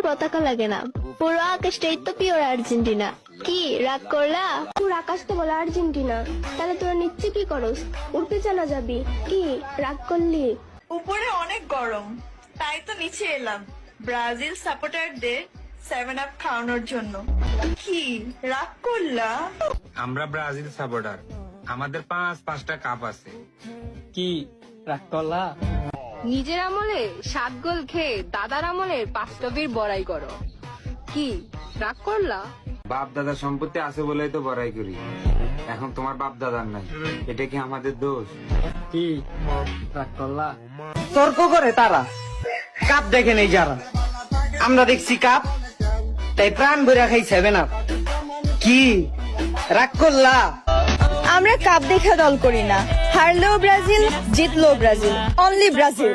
পতাকা লাগে না, পুরো আকাশটাই তো পিওর আর্জেন্টিনা। কি রাগ করলা? পুরো আকাশ তো বলে আর্জেন্টিনা, তাহলে তোরা নিচ্ছে কি করস? উঠতে জানা যাবি কি? রাগ করলি? উপরে অনেক গরম, তাই তো নিচে এলাম ব্রাজিল সাপোর্টারদের 7 আপ খাওয়ানোর জন্য। কি রাগ করলা? আমরা ব্রাজিল সাপোর্টার, আমাদের পাঁচটা কাপ আছে। কি রাগ করলা? নিজের আমলে 7 গোল খেয়ে দাদার আমলের 5টা বীর বড়াই করো। কি রাগ করলা? বাপ দাদার সম্পত্তি আছে বলেই তো বড়াই করি। এখন তোমার বাপ দাদার নাই, এটা কি আমাদের দোষ? কি রাগ করলা? তর্ক করে তারা, কাপ দেখে নেই যারা। আমরা দেখছি কাপ, তাই প্রাণ ভরে খাই 7 আপ। কি রাগ করলা? আমরা কাপ দেখে দল করি না, হারলেও ব্রাজিল, জিতলেও ব্রাজিল, অনলি ব্রাজিল।